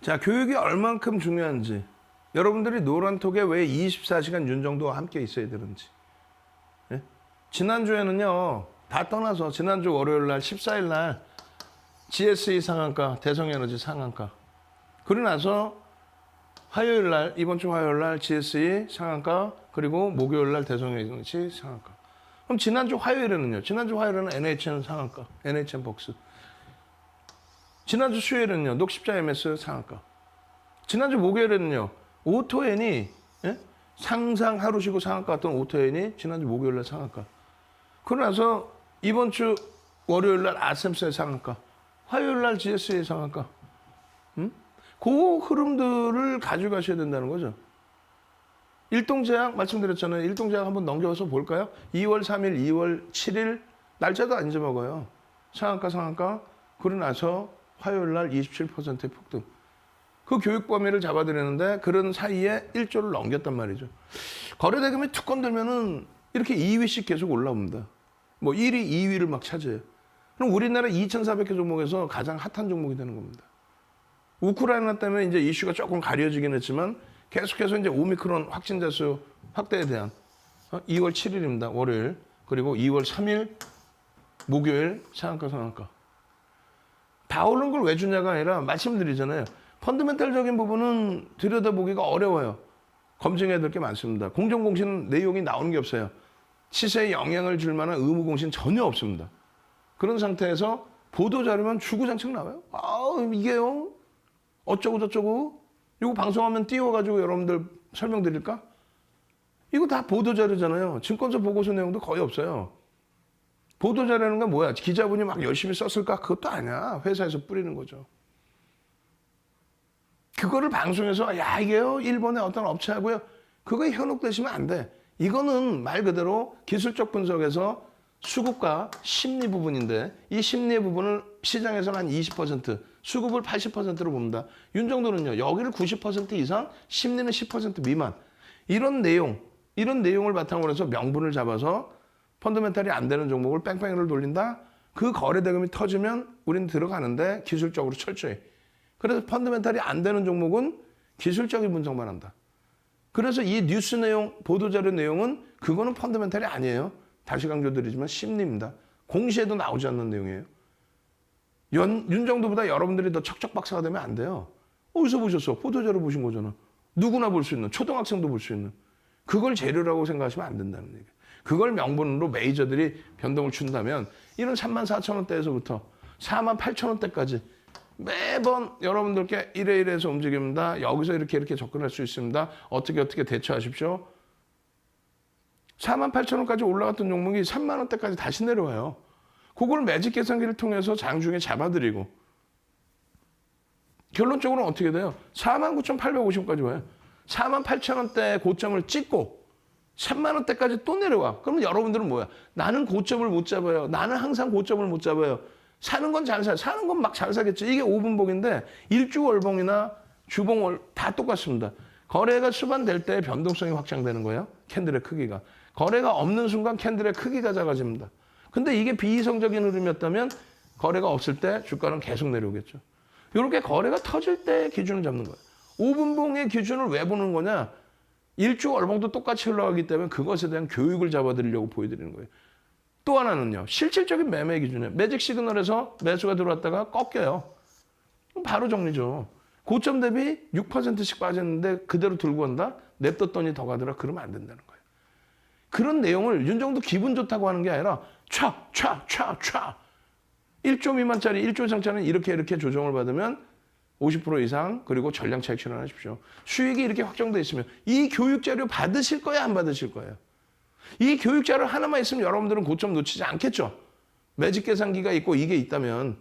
자, 교육이 얼만큼 중요한지, 여러분들이 노란톡에 왜 24시간 윤정도와 함께 있어야 되는지. 예? 지난주에는요, 다 떠나서 지난주 월요일 날 14일 날 GSE 상한가, 대성에너지 상한가. 그러고 나서 화요일 날, 이번 주 화요일 날 GSE 상한가, 그리고 목요일 날 대성에너지 상한가. 그럼 지난주 화요일에는요, 지난주 화요일에는 NHN 상한가, NHN 복수. 지난주 수요일에는요, 녹십자 MS 상한가. 지난주 목요일에는요, 오토엔이, 예? 상상 하루 쉬고 상한가 갔던 오토엔이 지난주 목요일 날 상한가. 그러고 나서 이번 주 월요일 날 아셈스의 상한가, 화요일 날 GS의 상한가. 그 흐름들을 가져가셔야 된다는 거죠. 일동제약 말씀드렸잖아요. 일동제약 한번 넘겨서 볼까요? 2월 3일, 2월 7일 날짜도 안 잊어먹어요. 상한가, 상한가. 그러고 나서 화요일 날 27%의 폭등. 그 교육 범위를 잡아드리는데 그런 사이에 1조를 넘겼단 말이죠. 거래대금이 툭 건들면은 이렇게 2위씩 계속 올라옵니다. 뭐 1위, 2위를 막 차지해요. 그럼 우리나라 2,400개 종목에서 가장 핫한 종목이 되는 겁니다. 우크라이나 때문에 이제 이슈가 조금 가려지긴 했지만 계속해서 이제 오미크론 확진자 수 확대에 대한 2월 7일입니다. 월요일. 그리고 2월 3일 목요일 상한가 상한가. 다 오른 걸 왜 주냐가 아니라 말씀드리잖아요. 펀더멘탈적인 부분은 들여다보기가 어려워요. 검증해야 될 게 많습니다. 공정공시는 내용이 나오는 게 없어요. 시세에 영향을 줄 만한 의무공시는 전혀 없습니다. 그런 상태에서 보도자료만 주구장창 나와요. 이게요? 어쩌고 저쩌고? 이거 방송하면 띄워가지고 여러분들 설명드릴까? 이거 다 보도자료잖아요. 증권사 보고서 내용도 거의 없어요. 보도자료는 건 뭐야? 기자분이 막 열심히 썼을까? 그것도 아니야. 회사에서 뿌리는 거죠. 그거를 방송에서 이게요? 일본의 어떤 업체하고요? 그거에 현혹되시면 안 돼. 이거는 말 그대로 기술적 분석에서 수급과 심리 부분인데 이 심리의 부분을 시장에서는 한 20%, 수급을 80%로 봅니다. 윤정도는요. 여기를 90% 이상, 심리는 10% 미만. 이런 내용을 바탕으로 해서 명분을 잡아서 펀더멘탈이 안 되는 종목을 뺑뺑이를 돌린다? 그 거래 대금이 터지면 우리는 들어가는데 기술적으로 철저히. 그래서 펀더멘탈이 안 되는 종목은 기술적인 분석만 한다. 그래서 이 뉴스 내용, 보도자료 내용은 그거는 펀더멘탈이 아니에요. 다시 강조드리지만 심리입니다. 공시에도 나오지 않는 내용이에요. 윤정도보다 여러분들이 더 척척박사가 되면 안 돼요. 어디서 보셨어? 보도자료 보신 거잖아. 누구나 볼 수 있는, 초등학생도 볼 수 있는. 그걸 재료라고 생각하시면 안 된다는 얘기예요. 그걸 명분으로 메이저들이 변동을 준다면 이런 34,000원대에서부터 48,000원대까지 매번 여러분들께 이래서 움직입니다. 여기서 이렇게 접근할 수 있습니다. 어떻게 대처하십시오. 48,000원까지 올라갔던 종목이 3만원대까지 다시 내려와요. 그걸 매직 계산기를 통해서 장중에 잡아드리고 결론적으로는 어떻게 돼요? 49,850원까지 와요. 48,000원대 고점을 찍고 3만원대까지 또 내려와. 그러면 여러분들은 뭐야? 나는 고점을 못 잡아요. 나는 항상 고점을 못 잡아요. 사는 건 잘 사요. 사는 건 막 잘 사겠죠. 이게 5분봉인데 일주월봉이나 주봉월 다 똑같습니다. 거래가 수반될 때 변동성이 확장되는 거예요. 캔들의 크기가. 거래가 없는 순간 캔들의 크기가 작아집니다. 근데 이게 비이성적인 흐름이었다면 거래가 없을 때 주가는 계속 내려오겠죠. 이렇게 거래가 터질 때 기준을 잡는 거예요. 5분봉의 기준을 왜 보는 거냐? 일주월봉도 똑같이 흘러가기 때문에 그것에 대한 교육을 잡아드리려고 보여드리는 거예요. 또 하나는요. 실질적인 매매 기준이에요. 매직 시그널에서 매수가 들어왔다가 꺾여요. 바로 정리죠. 고점 대비 6%씩 빠졌는데 그대로 들고 온다? 냅뒀더니 더 가더라? 그러면 안 된다는 거예요. 그런 내용을 윤정도 기분 좋다고 하는 게 아니라 촥 1조 미만짜리 1조 이상짜리는 이렇게 조정을 받으면 50% 이상 그리고 전량 차익 실현하십시오. 수익이 이렇게 확정돼 있으면 이 교육 자료 받으실 거예요? 안 받으실 거예요? 이 교육 자료 하나만 있으면 여러분들은 고점 놓치지 않겠죠? 매직 계산기가 있고 이게 있다면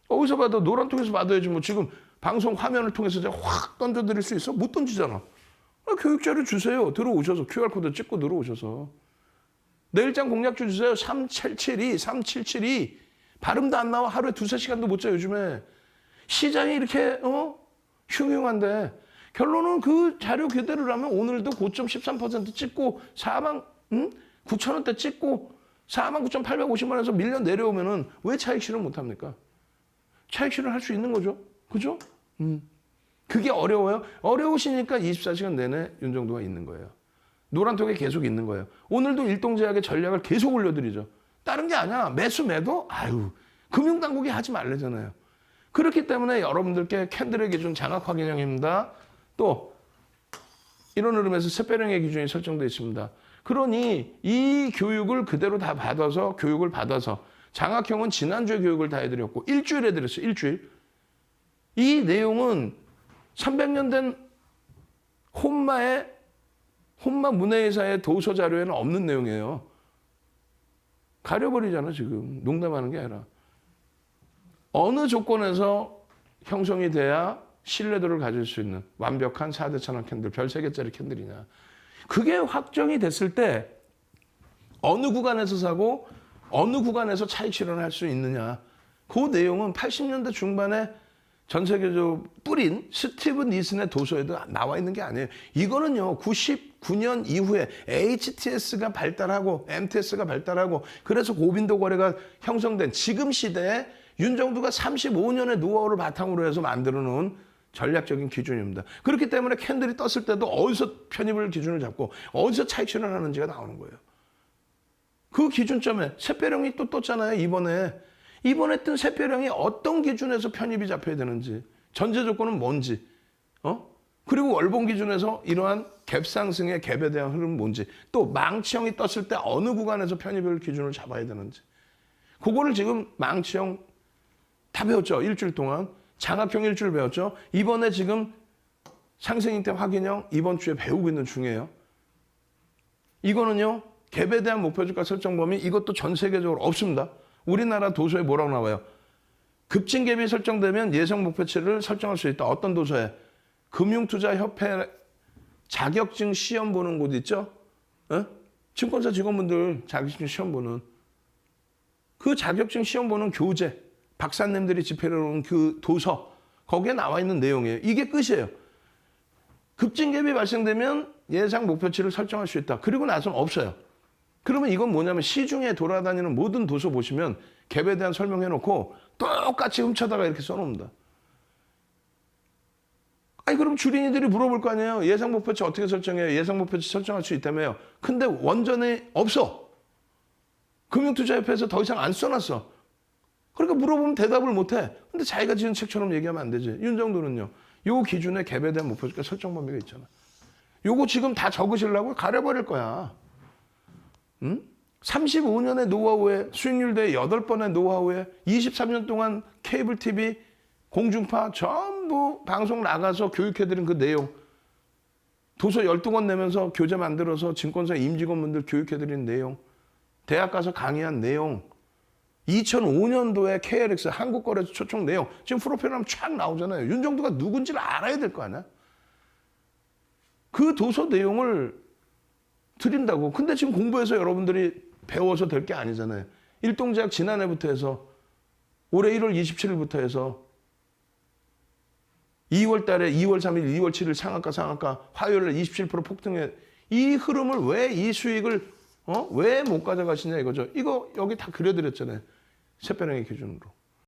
어디서 봐도 노란통에서 받아야지 뭐 지금 방송 화면을 통해서 제가 확 던져드릴 수 있어? 못 던지잖아. 교육 자료 주세요. 들어오셔서 QR코드 찍고 들어오셔서. 내일장 공략주 주세요. 3772. 발음도 안 나와. 하루에 2-3시간도 못 자 요즘에. 시장이 이렇게 흉흉한데 결론은 그 자료 그대로라면 오늘도 고점 13% 찍고 49,000원대 찍고 49,850원에서 밀려 내려오면은 왜 차익 실현 못합니까? 차익 실현 할 수 있는 거죠. 그죠? 그게 어려워요? 어려우시니까 24시간 내내 윤정도가 있는 거예요. 노란톡에 계속 있는 거예요. 오늘도 일동제약의 전략을 계속 올려드리죠. 다른 게 아니야. 매수 매도? 아유, 금융당국이 하지 말래잖아요. 그렇기 때문에 여러분들께 캔들의 기준 장악 확인형입니다. 또 이런 흐름에서 샛별형의 기준이 설정되어 있습니다. 그러니 이 교육을 그대로 다 받아서 교육을 받아서 장학형은 지난주에 교육을 다 해드렸고 일주일 해드렸어요. 일주일. 이 내용은 300년 된 혼마 문해회사의 도서 자료에는 없는 내용이에요. 가려버리잖아 지금. 농담하는 게 아니라. 어느 조건에서 형성이 돼야 신뢰도를 가질 수 있는 완벽한 4대 천왕 캔들, 별 3개짜리 캔들이냐. 그게 확정이 됐을 때 어느 구간에서 사고 어느 구간에서 차익 실현할 수 있느냐. 그 내용은 80년대 중반에 전 세계적으로 뿌린 스티브 니슨의 도서에도 나와 있는 게 아니에요. 이거는요, 99년 이후에 HTS가 발달하고 MTS가 발달하고 그래서 고빈도 거래가 형성된 지금 시대에 윤정두가 35년의 노하우를 바탕으로 해서 만들어 놓은 전략적인 기준입니다. 그렇기 때문에 캔들이 떴을 때도 어디서 편입을 기준을 잡고 어디서 차익 실현하는지가 나오는 거예요. 그 기준점에 샛별형이 또 떴잖아요. 이번에 뜬 샛별형이 어떤 기준에서 편입이 잡혀야 되는지, 전제 조건은 뭔지, 그리고 월봉 기준에서 이러한 갭 상승의 갭에 대한 흐름은 뭔지, 또 망치형이 떴을 때 어느 구간에서 편입을 기준을 잡아야 되는지, 그거를 지금 망치형 다 배웠죠. 일주일 동안. 장학형 일주일 배웠죠. 이번에 지금 상승인대 확인형 이번 주에 배우고 있는 중이에요. 이거는요, 갭에 대한 목표주가 설정 범위 이것도 전 세계적으로 없습니다. 우리나라 도서에 뭐라고 나와요? 급진갭이 설정되면 예상 목표치를 설정할 수 있다. 어떤 도서에? 금융투자협회 자격증 시험 보는 곳 있죠? 증권사 직원분들 자격증 시험 보는 그 자격증 시험 보는 교재, 박사님들이 집필해 놓은 그 도서, 거기에 나와 있는 내용이에요. 이게 끝이에요. 급진갭이 발생되면 예상 목표치를 설정할 수 있다. 그리고 나서는 없어요. 그러면 이건 뭐냐면 시중에 돌아다니는 모든 도서 보시면 갭에 대한 설명해놓고 똑같이 훔쳐다가 이렇게 써놓습니다. 아니 그럼 주린이들이 물어볼 거 아니에요. 예상 목표치 어떻게 설정해요? 예상 목표치 설정할 수 있다며요. 근데 원전에 없어. 금융투자협회에서 더 이상 안 써놨어. 그러니까 물어보면 대답을 못해. 근데 자기가 지은 책처럼 얘기하면 안 되지. 윤정도는요. 요 기준에 갭에 대한 목표치가 설정 범위가 있잖아. 요거 지금 다 적으시려고 가려버릴 거야. 35년의 노하우에 수익률 대 8번의 노하우에 23년 동안 케이블 TV, 공중파 전부 방송 나가서 교육해드린 그 내용. 도서 12권 내면서 교재 만들어서 증권사 임직원분들 교육해드린 내용. 대학 가서 강의한 내용. 2005년도에 KLX 한국거래소 초청 내용. 지금 프로필 하면 쫙 나오잖아요. 윤정두가 누군지를 알아야 될 거 아니야? 그 도서 내용을 드린다고. 근데 지금 공부해서 여러분들이 배워서 될 게 아니잖아요. 일동제약 지난해부터 해서 올해 1월 27일부터 해서 2월 달에 2월 3일, 2월 7일 상한가 화요일에 27% 폭등해. 이 흐름을 왜 이 수익을 왜 못 가져가시냐 이거죠. 이거 여기 다 그려드렸잖아요. 샛별형의 기준으로.